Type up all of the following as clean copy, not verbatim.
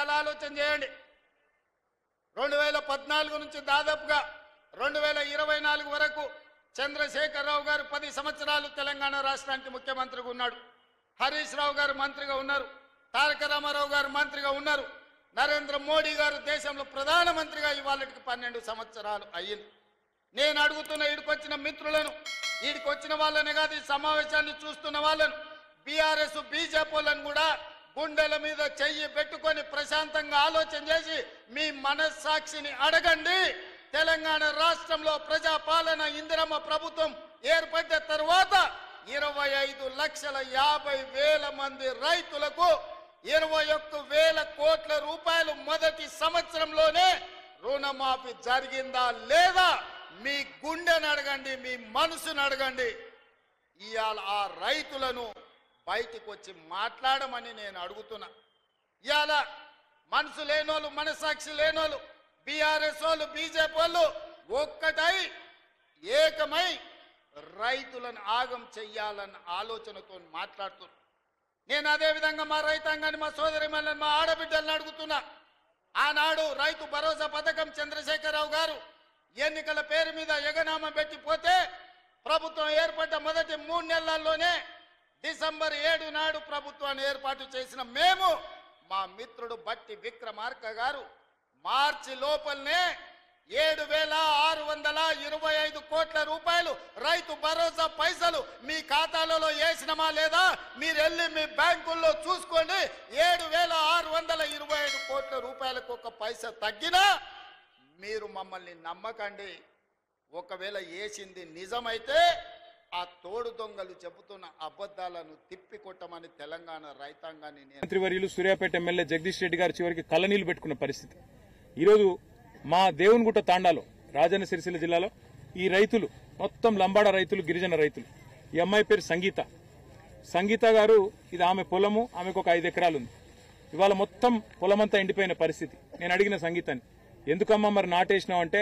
ఇవాళ ఆలోచన చేయండి. 2014 నుంచి దాదాపుగా 2024 వరకు చంద్రశేఖరరావు గారు 10 సంవత్సరాలు తెలంగాణ రాష్ట్రానికి ముఖ్యమంత్రిగా ఉన్నాడు. హరీష్ రావు గారు మంత్రిగా ఉన్నారు. తారక రామారావు గారు మంత్రిగా ఉన్నారు. నరేంద్ర మోడీ గారు దేశంలో ప్రధానమంత్రిగా ఇవాళకి 12 సంవత్సరాలు అయ్యింది. నేను అడుగుతున్న ఈడికొచ్చిన మిత్రులను, ఈడికొచ్చిన వాళ్ళని కాదు, ఈ సమావేశాన్ని చూస్తున్న వాళ్ళను, బీఆర్ఎస్ బీజేపీలను కూడా గుండెల మీద చెయ్యి పెట్టుకొని ప్రశాంతంగా ఆలోచన చేసి మీ మనస్సాక్షిని అడగండి. తెలంగాణ రాష్ట్రంలో ప్రజాపాలన ఇందిరమ్మ ప్రభుత్వం ఏర్పడ్డ తర్వాత 25,50,000 మంది రైతులకు 21,000 కోట్ల రూపాయలు మొదటి సంవత్సరంలోనే రుణమాఫీ జరిగిందా లేదా? మీ గుండెను అడగండి, మీ మనసును అడగండి. ఇవాళ ఆ రైతులను బయటికి వచ్చి మాట్లాడమని నేను అడుగుతున్నా. ఇవాళ మనసు లేనోళ్ళు, మనసాక్షి లేనోళ్ళు, బీఆర్ఎస్ వాళ్ళు, బీజేపీ వాళ్ళు ఒక్కటై ఏకమై రైతులను ఆగం చెయ్యాలన్న ఆలోచనతో మాట్లాడుతున్నారు. నేను అదే విధంగా మా రైతాంగాన్ని, మా సోదరిమణులను, మా ఆడబిడ్డలను అడుగుతున్నా. ఆనాడు రైతు భరోసా పథకం చంద్రశేఖరరావు గారు ఎన్నికల పేరు మీద ఎగనామం పెట్టిపోతే ప్రభుత్వం ఏర్పడ్డ మొదటి 3 నెలల్లోనే డిసెంబర్ 7 నాడు ప్రభుత్వాన్ని ఏర్పాటు చేసిన మేము, మా మిత్రుడు బట్టి విక్రమార్క గారు మార్చి లోపలనే 7,625 కోట్ల రూపాయలు రైతు భరోసా పైసలు మీ ఖాతాలలో వేసినమా లేదా? మీరు వెళ్ళి మీ బ్యాంకుల్లో చూసుకోండి. 7,625 కోట్ల రూపాయలకు ఒక పైసా తగ్గినా మీరు మమ్మల్ని నమ్మకండి. ఒకవేళ వేసింది నిజమైతే ఆ తోడు దొంగలు చెబుతున్న అబద్ధాలను తిప్పికొట్టమని తెలంగాణ రైతాంగాన్ని మంత్రివర్యులు సూర్యాపేట ఎమ్మెల్యే జగదీష్ రెడ్డి గారు చివరికి కళ్ళనీళ్లు పెట్టుకున్న పరిస్థితి. ఈరోజు మా దేవునిగుట్ట తాండాలో, రాజన్న సిరిసిల్ల జిల్లాలో ఈ రైతులు మొత్తం లంబాడ రైతులు, గిరిజన రైతులు. ఈ అమ్మాయి పేరు సంగీత గారు. ఇది ఆమె పొలము, ఆమెకు ఒక 5 ఎకరాలు ఉంది. ఇవాళ మొత్తం పొలమంతా ఎండిపోయిన పరిస్థితి. నేను అడిగిన సంగీతాన్ని, ఎందుకమ్మా మరి నాటేసినావు అంటే,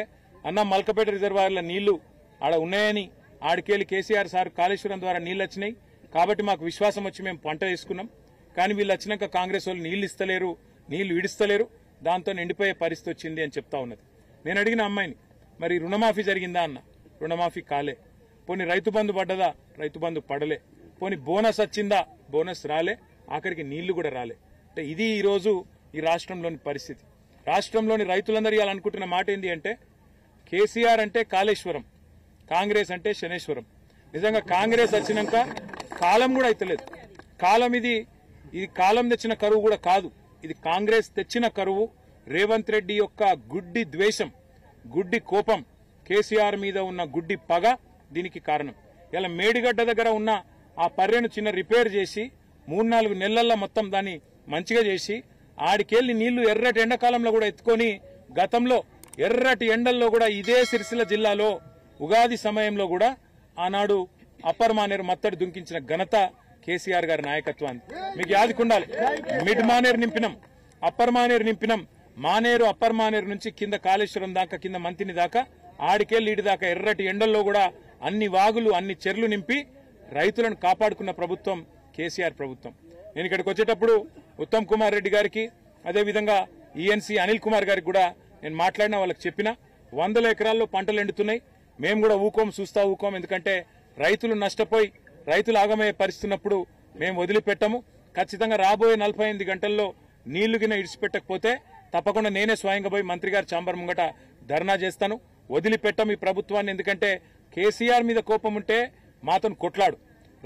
అన్న మల్కపేట రిజర్వాయర్ల నీళ్లు ఆడ ఉన్నాయని, ఆడికేళ్ళి కేసీఆర్ సార్ కాళేశ్వరం ద్వారా నీళ్లు వచ్చినాయి కాబట్టి మాకు విశ్వాసం వచ్చి మేము పంట వేసుకున్నాం. కానీ వీళ్ళు వచ్చినాక కాంగ్రెస్ వాళ్ళు నీళ్లు ఇస్తలేరు, నీళ్లు విడిస్తలేరు, దాంతో ఎండిపోయే పరిస్థితి వచ్చింది అని చెప్తా ఉన్నది. నేను అడిగిన అమ్మాయిని, మరి రుణమాఫీ జరిగిందా అన్న. రుణమాఫీ కాలే. పోనీ రైతు బంధు పడ్డదా? రైతు బంధు పడలే. పోనీ బోనస్ వచ్చిందా? బోనస్ రాలే. ఆఖరికి నీళ్లు కూడా రాలే. అంటే ఇది ఈరోజు ఈ రాష్ట్రంలోని పరిస్థితి. రాష్ట్రంలోని రైతులందరూ ఇవాళ అనుకుంటున్న మాట ఏంటి అంటే, కేసీఆర్ అంటే కాళేశ్వరం, కాంగ్రెస్ అంటే శనేశ్వరం. నిజంగా కాంగ్రెస్ వచ్చినాక కాలం కూడా అయితలేదు. కాలం ఇది కాలం తెచ్చిన కరువు కూడా కాదు, ఇది కాంగ్రెస్ తెచ్చిన కరువు. రేవంత్ రెడ్డి యొక్క గుడ్డి ద్వేషం, గుడ్డి కోపం, కేసీఆర్ మీద ఉన్న గుడ్డి పగ దీనికి కారణం. ఇలా మేడిగడ్డ దగ్గర ఉన్న ఆ పర్రెను చిన్న రిపేర్ చేసి 3-4 నెలల్లో మొత్తం దాన్ని మంచిగా చేసి ఆడికెళ్లి నీళ్లు ఎర్రటి ఎండాకాలంలో కూడా ఎత్తుకొని, గతంలో ఎర్రటి ఎండల్లో కూడా ఇదే సిరిసిల్ల జిల్లాలో ఉగాది సమయంలో కూడా ఆనాడు అప్పర్ మానేరు మత్తడి దుంకించిన ఘనత కేసీఆర్ గారి నాయకత్వాన్ని మీకు యాదికుండాలి. మిడ్ మానేరు నింపినాం, అప్పర్ మానేరు నింపినాం. మానేరు, అప్పర్ మానేరు నుంచి కింద కాళేశ్వరం దాకా, కింద మంతిని దాకా, ఆడికెళ్లి ఇటు దాకా ఎర్రటి ఎండల్లో కూడా అన్ని వాగులు, అన్ని చెర్లు నింపి రైతులను కాపాడుకున్న ప్రభుత్వం కేసీఆర్ ప్రభుత్వం. నేను ఇక్కడికి వచ్చేటప్పుడు ఉత్తమ్ కుమార్ రెడ్డి గారికి, అదేవిధంగా ఈఎన్సీ అనిల్ కుమార్ గారికి కూడా నేను మాట్లాడినా, వాళ్ళకి చెప్పిన 100 ఎకరాల్లో పంటలు ఎండుతున్నాయి, మేము కూడా ఊకోం, చూస్తా ఊకోం. ఎందుకంటే రైతులు నష్టపోయి రైతులు ఆగమయ్యే పరిస్థితున్నప్పుడు మేము వదిలిపెట్టము. ఖచ్చితంగా రాబోయే 48 గంటల్లో నీళ్లు గిన ఇడిచిపెట్టకపోతే తప్పకుండా నేనే స్వయంగా పోయి మంత్రి గారి ఛాంబర్ ముంగట ధర్నా చేస్తాను. వదిలిపెట్టం ఈ ప్రభుత్వాన్ని. ఎందుకంటే కేసీఆర్ మీద కోపం ఉంటే మాతో కొట్లాడు,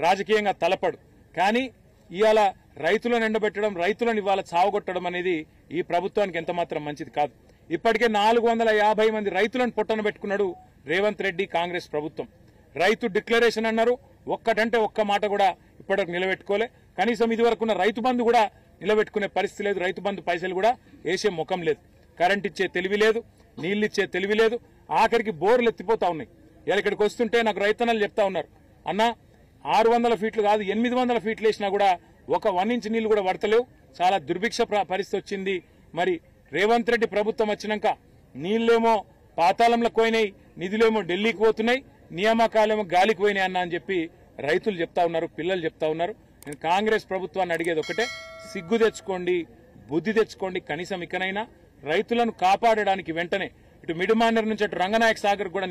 రాజకీయంగా తలపడు. కానీ ఇవాళ రైతులను ఎండబెట్టడం, రైతులను ఇవాళ చావగొట్టడం అనేది ఈ ప్రభుత్వానికి ఎంతమాత్రం మంచిది కాదు. ఇప్పటికే 450 మంది రైతులను పొట్టన పెట్టుకున్నాడు రేవంత్ రెడ్డి కాంగ్రెస్ ప్రభుత్వం. రైతు డిక్లరేషన్ అన్నారు, ఒక్కటంటే ఒక్క మాట కూడా ఇప్పటివరకు నిలబెట్టుకోలే. కనీసం ఇదివరకున్న రైతు బంధు కూడా నిలబెట్టుకునే పరిస్థితి లేదు. రైతు బంధు పైసలు కూడా వేసే ముఖం లేదు. కరెంట్ ఇచ్చే తెలివి లేదు, నీళ్లు ఇచ్చే తెలివి లేదు. ఆఖరికి బోర్లు ఎత్తిపోతా ఉన్నాయి. ఇలా ఇక్కడికి వస్తుంటే నాకు రైతన్నలు చెప్తా ఉన్నారు, అన్న 600 ఫీట్లు కాదు 800 ఫీట్లు వేసినా కూడా ఒక 1 ఇంచ్ నీళ్లు కూడా పడతలేవు, చాలా దుర్భిక్ష పరిస్థితి వచ్చింది. మరి రేవంత్ రెడ్డి ప్రభుత్వం వచ్చినాక నీళ్లేమో పాతాళంలోకి పోయినాయి, నిధులేమో ఢిల్లీకి పోతున్నాయి, నియామకాలేమో గాలికి పోయినాయి అన్న అని చెప్పి రైతులు చెప్తా ఉన్నారు, పిల్లలు చెప్తా ఉన్నారు. నేను కాంగ్రెస్ ప్రభుత్వాన్ని అడిగేది ఒకటే, సిగ్గు తెచ్చుకోండి, బుద్ధి తెచ్చుకోండి. కనీసం ఇకనైనా రైతులను కాపాడడానికి వెంటనే ఇటు మిడిమానర్ నుంచి అటు రంగనాయక సాగర్ కూడా